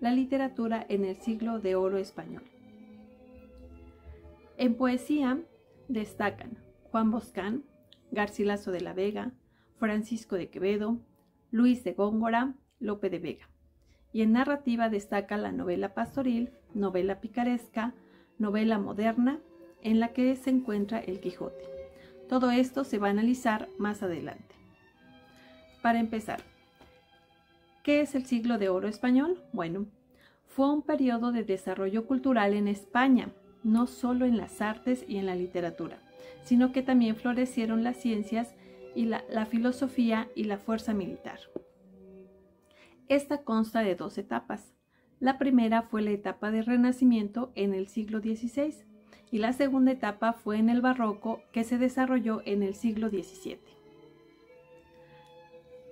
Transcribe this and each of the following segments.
la literatura en el siglo de oro español. En poesía destacan Juan Boscán, Garcilaso de la Vega, Francisco de Quevedo, Luis de Góngora, Lope de Vega. Y en narrativa destaca la novela pastoril, novela picaresca, novela moderna, en la que se encuentra el Quijote. Todo esto se va a analizar más adelante. Para empezar, ¿qué es el siglo de oro español? Bueno, fue un periodo de desarrollo cultural en España, no solo en las artes y en la literatura, sino que también florecieron las ciencias y la filosofía y la fuerza militar. Esta consta de 2 etapas. La primera fue la etapa de Renacimiento en el siglo XVI y la segunda etapa fue en el Barroco, que se desarrolló en el siglo XVII.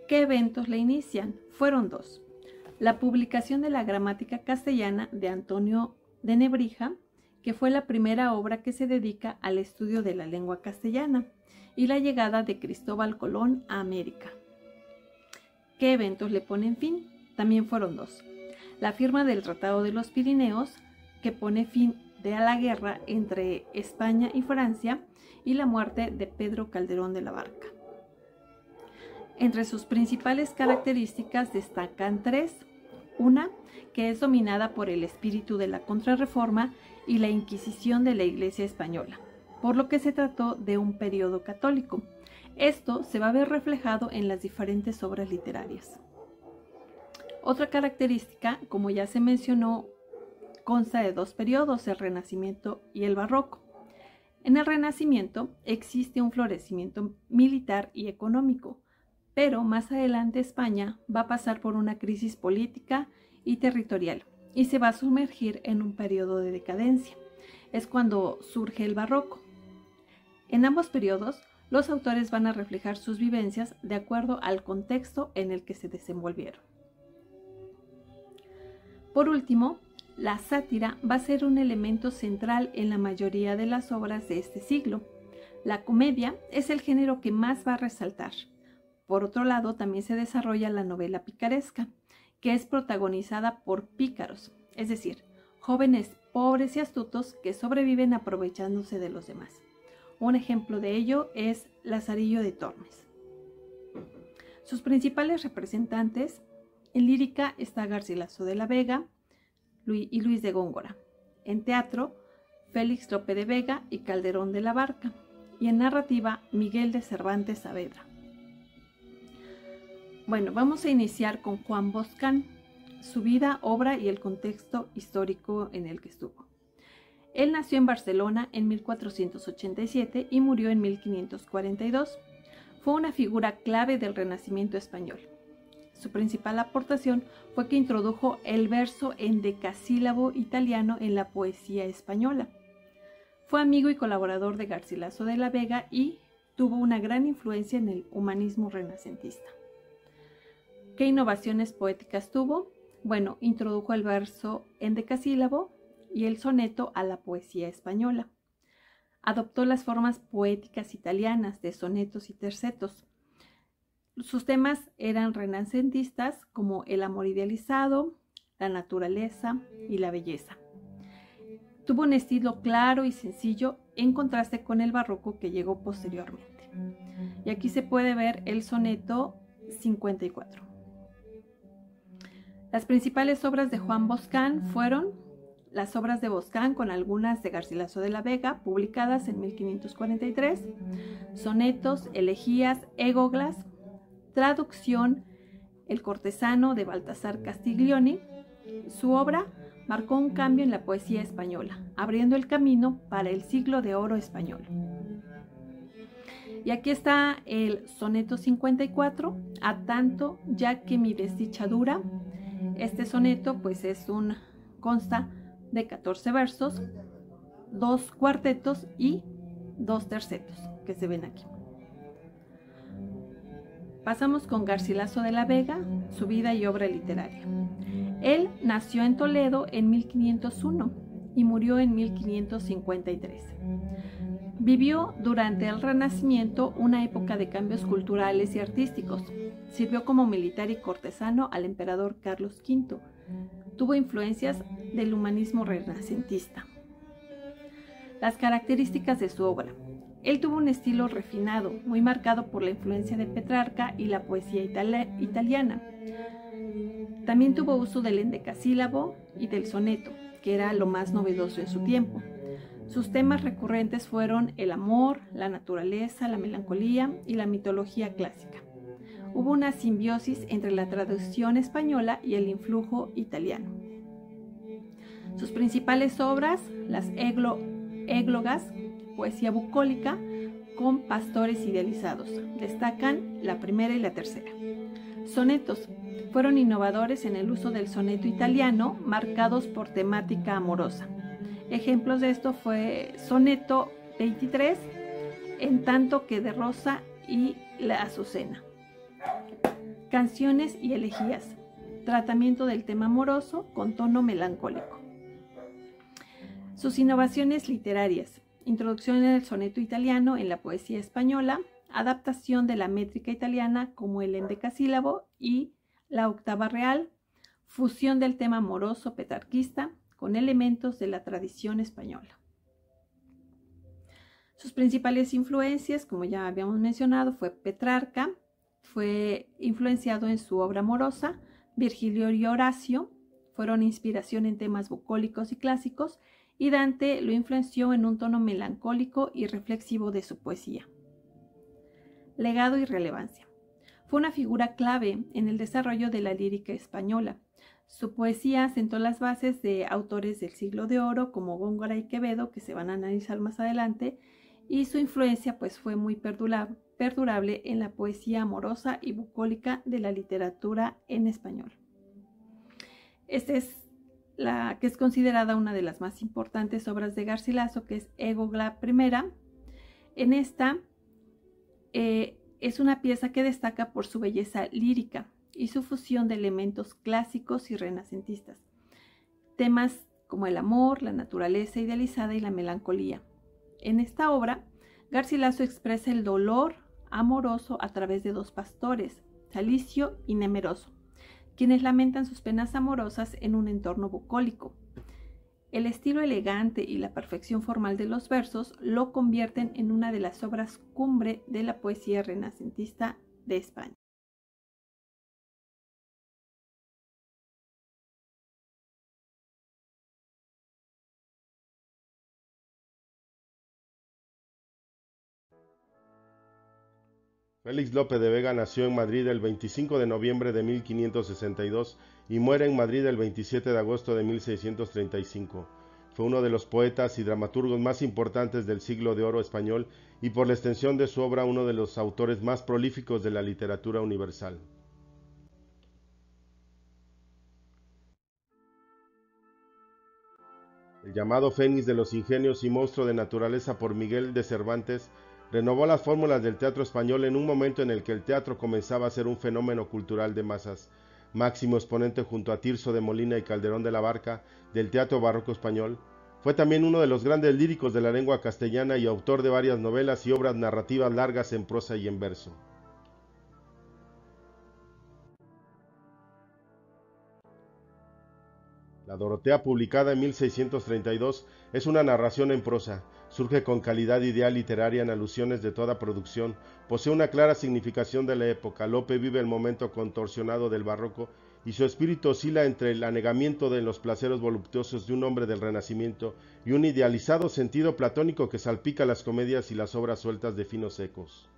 ¿Qué eventos le inician? Fueron 2. La publicación de la gramática castellana de Antonio de Nebrija, que fue la primera obra que se dedica al estudio de la lengua castellana, y la llegada de Cristóbal Colón a América. ¿Qué eventos le ponen fin? También fueron 2. La firma del Tratado de los Pirineos, que pone fin a la guerra entre España y Francia, y la muerte de Pedro Calderón de la Barca. Entre sus principales características destacan 3. Una, que es dominada por el espíritu de la Contrarreforma y la Inquisición de la Iglesia española, por lo que se trató de un periodo católico. Esto se va a ver reflejado en las diferentes obras literarias. Otra característica, como ya se mencionó, consta de 2 periodos, el Renacimiento y el Barroco. En el Renacimiento existe un florecimiento militar y económico, pero más adelante España va a pasar por una crisis política y territorial y se va a sumergir en un periodo de decadencia. Es cuando surge el Barroco. En ambos periodos, los autores van a reflejar sus vivencias de acuerdo al contexto en el que se desenvolvieron. Por último, la sátira va a ser un elemento central en la mayoría de las obras de este siglo. La comedia es el género que más va a resaltar. Por otro lado, también se desarrolla la novela picaresca, que es protagonizada por pícaros, es decir, jóvenes pobres y astutos que sobreviven aprovechándose de los demás. Un ejemplo de ello es Lazarillo de Tormes. Sus principales representantes en lírica está Garcilaso de la Vega y Luis de Góngora. En teatro, Félix Lope de Vega y Calderón de la Barca. Y en narrativa, Miguel de Cervantes Saavedra. Bueno, vamos a iniciar con Juan Boscán, su vida, obra y el contexto histórico en el que estuvo. Él nació en Barcelona en 1487 y murió en 1542. Fue una figura clave del Renacimiento español. Su principal aportación fue que introdujo el verso endecasílabo italiano en la poesía española. Fue amigo y colaborador de Garcilaso de la Vega y tuvo una gran influencia en el humanismo renacentista. ¿Qué innovaciones poéticas tuvo? Bueno, introdujo el verso endecasílabo y el soneto a la poesía española. Adoptó las formas poéticas italianas de sonetos y tercetos. Sus temas eran renacentistas como el amor idealizado, la naturaleza y la belleza. Tuvo un estilo claro y sencillo en contraste con el barroco que llegó posteriormente. Y aquí se puede ver el soneto 54. Las principales obras de Juan Boscán fueron las obras de Boscán con algunas de Garcilaso de la Vega, publicadas en 1543, sonetos, elegías, égoglas, traducción, El cortesano de Baltasar Castiglioni. Su obra marcó un cambio en la poesía española, abriendo el camino para el siglo de oro español. Y aquí está el soneto 54, a tanto ya que mi desdichadura. Este soneto pues consta de 14 versos, 2 cuartetos y 2 tercetos que se ven aquí. Pasamos con Garcilaso de la Vega, su vida y obra literaria. Él nació en Toledo en 1501 y murió en 1553. Vivió durante el Renacimiento una época de cambios culturales y artísticos. Sirvió como militar y cortesano al emperador Carlos V. tuvo influencias del humanismo renacentista. Las características de su obra. Él tuvo un estilo refinado, muy marcado por la influencia de Petrarca y la poesía italiana. También tuvo uso del endecasílabo y del soneto, que era lo más novedoso en su tiempo. Sus temas recurrentes fueron el amor, la naturaleza, la melancolía y la mitología clásica. Hubo una simbiosis entre la traducción española y el influjo italiano. Sus principales obras, las églogas, poesía bucólica con pastores idealizados. Destacan la primera y la tercera. Sonetos. Fueron innovadores en el uso del soneto italiano, marcados por temática amorosa. Ejemplos de esto fue Soneto 23, En tanto que de Rosa y La Azucena. Canciones y elegías. Tratamiento del tema amoroso con tono melancólico. Sus innovaciones literarias. Introducción en el soneto italiano en la poesía española. Adaptación de la métrica italiana como el endecasílabo y la octava real. Fusión del tema amoroso petrarquista con elementos de la tradición española. Sus principales influencias, como ya habíamos mencionado, fue Petrarca, fue influenciado en su obra amorosa. Virgilio y Horacio fueron inspiración en temas bucólicos y clásicos, y Dante lo influenció en un tono melancólico y reflexivo de su poesía. Legado y relevancia. Fue una figura clave en el desarrollo de la lírica española. Su poesía sentó las bases de autores del Siglo de Oro como Góngora y Quevedo, que se van a analizar más adelante, y su influencia pues fue muy perdurable en la poesía amorosa y bucólica de la literatura en español. Esta es la que es considerada una de las más importantes obras de Garcilaso, que es Égloga I. En esta es una pieza que destaca por su belleza lírica y su fusión de elementos clásicos y renacentistas. Temas como el amor, la naturaleza idealizada y la melancolía. En esta obra, Garcilaso expresa el dolor amoroso a través de dos pastores, Salicio y Nemeroso, quienes lamentan sus penas amorosas en un entorno bucólico. El estilo elegante y la perfección formal de los versos lo convierten en una de las obras cumbre de la poesía renacentista de España. Félix Lope de Vega nació en Madrid el 25 de noviembre de 1562 y muere en Madrid el 27 de agosto de 1635. Fue uno de los poetas y dramaturgos más importantes del Siglo de Oro español y por la extensión de su obra uno de los autores más prolíficos de la literatura universal. El llamado Fénix de los Ingenios y monstruo de naturaleza por Miguel de Cervantes renovó las fórmulas del teatro español en un momento en el que el teatro comenzaba a ser un fenómeno cultural de masas. Máximo exponente junto a Tirso de Molina y Calderón de la Barca del teatro barroco español, fue también uno de los grandes líricos de la lengua castellana y autor de varias novelas y obras narrativas largas en prosa y en verso. La Dorotea, publicada en 1632, es una narración en prosa. Surge con calidad ideal literaria en alusiones de toda producción, posee una clara significación de la época. Lope vive el momento contorsionado del barroco y su espíritu oscila entre el anegamiento de los placeres voluptuosos de un hombre del Renacimiento y un idealizado sentido platónico que salpica las comedias y las obras sueltas de finos ecos.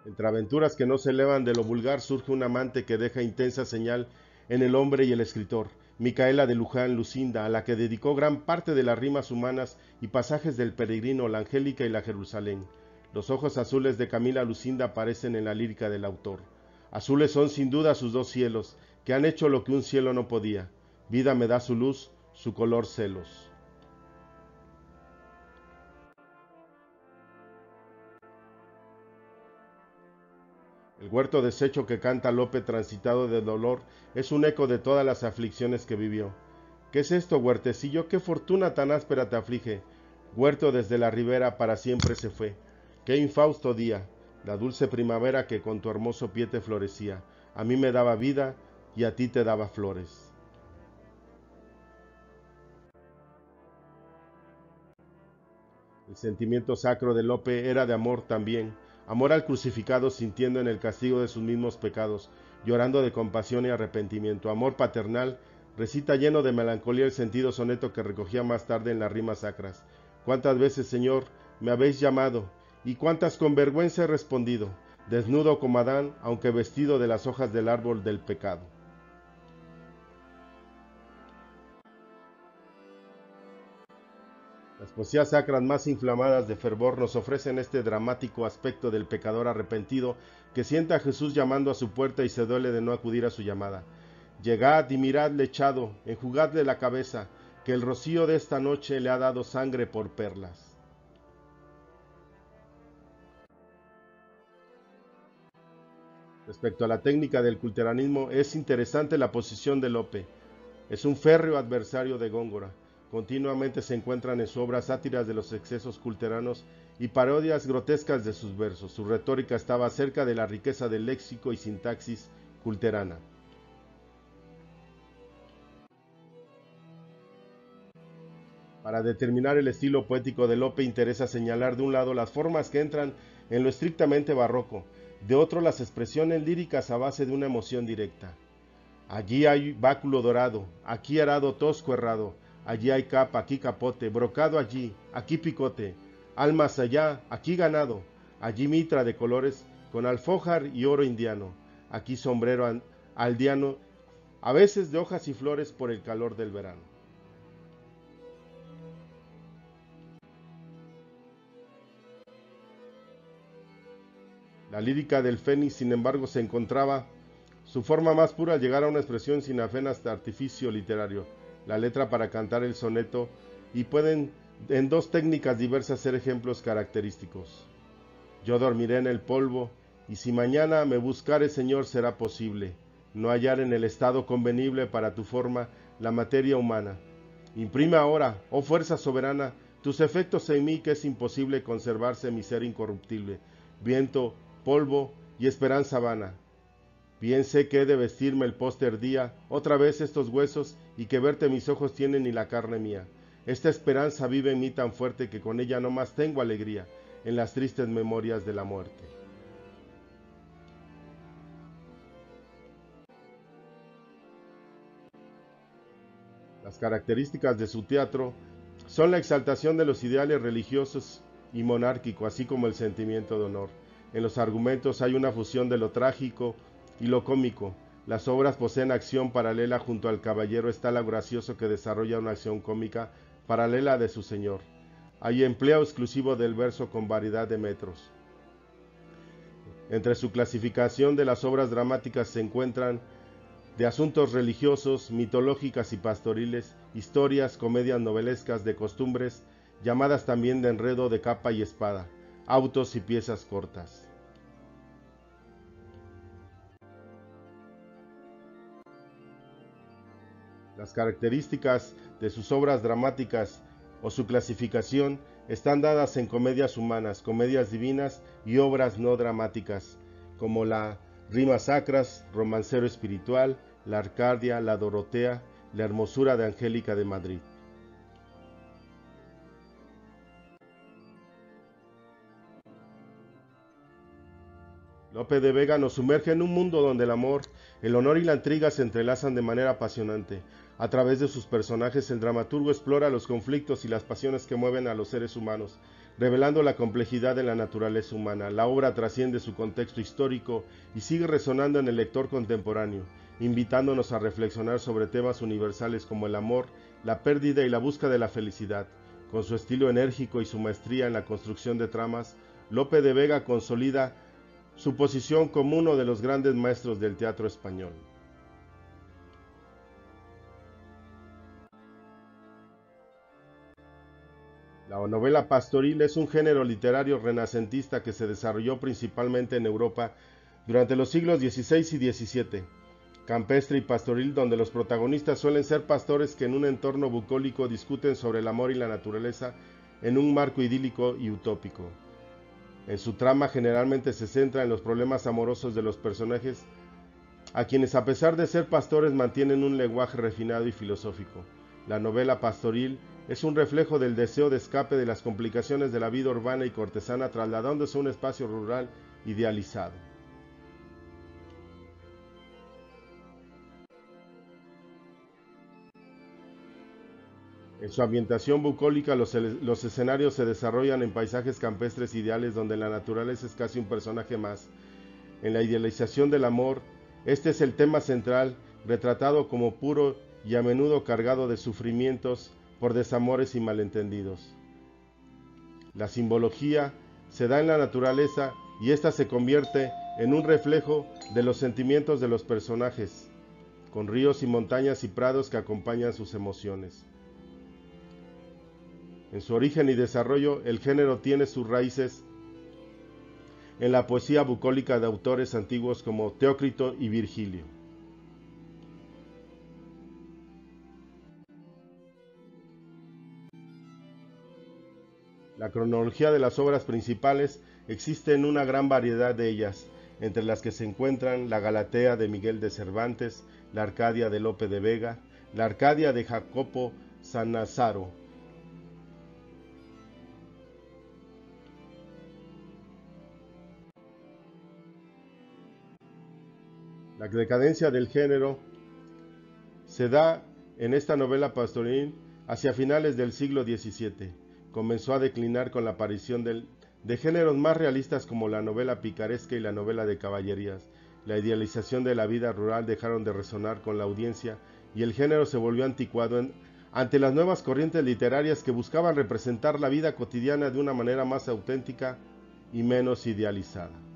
Entre aventuras que no se elevan de lo vulgar surge un amante que deja intensa señal en el hombre y el escritor, Micaela de Luján Lucinda, a la que dedicó gran parte de las rimas humanas y pasajes del Peregrino, la Angélica y la Jerusalén. Los ojos azules de Camila Lucinda aparecen en la lírica del autor. Azules son sin duda sus dos cielos, que han hecho lo que un cielo no podía. Vida me da su luz, su color celos. El huerto deshecho que canta Lope, transitado de dolor, es un eco de todas las aflicciones que vivió. ¿Qué es esto, huertecillo? ¿Qué fortuna tan áspera te aflige? Huerto desde la ribera para siempre se fue. ¡Qué infausto día! la dulce primavera que con tu hermoso pie te florecía, a mí me daba vida y a ti te daba flores. El sentimiento sacro de Lope era de amor también, amor al crucificado sintiendo en el castigo de sus mismos pecados, llorando de compasión y arrepentimiento, amor paternal, recita lleno de melancolía el sentido soneto que recogía más tarde en las rimas sacras. ¿Cuántas veces, Señor, me habéis llamado? Y cuántas con vergüenza he respondido, desnudo como Adán, aunque vestido de las hojas del árbol del pecado. Las poesías sacras más inflamadas de fervor nos ofrecen este dramático aspecto del pecador arrepentido que siente a Jesús llamando a su puerta y se duele de no acudir a su llamada. Llegad y miradle echado, enjugadle la cabeza, que el rocío de esta noche le ha dado sangre por perlas. Respecto a la técnica del culteranismo, es interesante la posición de Lope. Es un férreo adversario de Góngora. Continuamente se encuentran en su obra sátiras de los excesos culteranos y parodias grotescas de sus versos. Su retórica estaba cerca de la riqueza del léxico y sintaxis culterana. Para determinar el estilo poético de Lope interesa señalar de un lado las formas que entran en lo estrictamente barroco, de otro las expresiones líricas a base de una emoción directa. Allí hay báculo dorado, aquí arado tosco errado, allí hay capa, aquí capote, brocado allí, aquí picote, almas allá, aquí ganado, allí mitra de colores con alfojar y oro indiano, aquí sombrero aldeano, a veces de hojas y flores por el calor del verano. La lírica del Fénix, sin embargo, se encontraba su forma más pura al llegar a una expresión sin apenas artificio literario, la letra para cantar el soneto, y pueden en dos técnicas diversas ser ejemplos característicos. Yo dormiré en el polvo, y si mañana me buscare, Señor, será posible no hallar en el estado convenible para tu forma la materia humana. Imprime ahora, oh fuerza soberana, tus efectos en mí, que es imposible conservarse mi ser incorruptible, viento, polvo y esperanza vana. Bien sé que he de vestirme el póster día, otra vez estos huesos, y que verte mis ojos tienen ni la carne mía. Esta esperanza vive en mí tan fuerte que con ella no más tengo alegría en las tristes memorias de la muerte. Las características de su teatro son la exaltación de los ideales religiosos y monárquico, así como el sentimiento de honor. En los argumentos hay una fusión de lo trágico y lo cómico. Las obras poseen acción paralela. Junto al caballero está el gracioso que desarrolla una acción cómica paralela de su señor. Hay empleo exclusivo del verso con variedad de metros. Entre su clasificación de las obras dramáticas se encuentran de asuntos religiosos, mitológicas y pastoriles, historias, comedias novelescas de costumbres, llamadas también de enredo de capa y espada, autos y piezas cortas. Las características de sus obras dramáticas o su clasificación están dadas en comedias humanas, comedias divinas y obras no dramáticas, como la rimas sacras, romancero espiritual, la Arcadia, la Dorotea, la hermosura de Angélica de Madrid. Lope de Vega nos sumerge en un mundo donde el amor, el honor y la intriga se entrelazan de manera apasionante. A través de sus personajes, el dramaturgo explora los conflictos y las pasiones que mueven a los seres humanos, revelando la complejidad de la naturaleza humana. La obra trasciende su contexto histórico y sigue resonando en el lector contemporáneo, invitándonos a reflexionar sobre temas universales como el amor, la pérdida y la búsqueda de la felicidad. Con su estilo enérgico y su maestría en la construcción de tramas, Lope de Vega consolida su posición como uno de los grandes maestros del teatro español. La novela pastoril es un género literario renacentista que se desarrolló principalmente en Europa durante los siglos XVI y XVII, campestre y pastoril, donde los protagonistas suelen ser pastores que en un entorno bucólico discuten sobre el amor y la naturaleza en un marco idílico y utópico. En su trama generalmente se centra en los problemas amorosos de los personajes, a quienes a pesar de ser pastores mantienen un lenguaje refinado y filosófico. La novela pastoril es un reflejo del deseo de escape de las complicaciones de la vida urbana y cortesana, trasladándose a un espacio rural idealizado. En su ambientación bucólica, los escenarios se desarrollan en paisajes campestres ideales donde la naturaleza es casi un personaje más. En la idealización del amor, este es el tema central, retratado como puro y a menudo cargado de sufrimientos por desamores y malentendidos. La simbología se da en la naturaleza y ésta se convierte en un reflejo de los sentimientos de los personajes, con ríos y montañas y prados que acompañan sus emociones. En su origen y desarrollo, el género tiene sus raíces en la poesía bucólica de autores antiguos como Teócrito y Virgilio. La cronología de las obras principales existe en una gran variedad de ellas, entre las que se encuentran la Galatea de Miguel de Cervantes, la Arcadia de Lope de Vega, la Arcadia de Jacopo Sannazaro, la decadencia del género se da en esta novela pastoril hacia finales del siglo XVII. Comenzó a declinar con la aparición de géneros más realistas como la novela picaresca y la novela de caballerías. La idealización de la vida rural dejaron de resonar con la audiencia y el género se volvió anticuado ante las nuevas corrientes literarias que buscaban representar la vida cotidiana de una manera más auténtica y menos idealizada.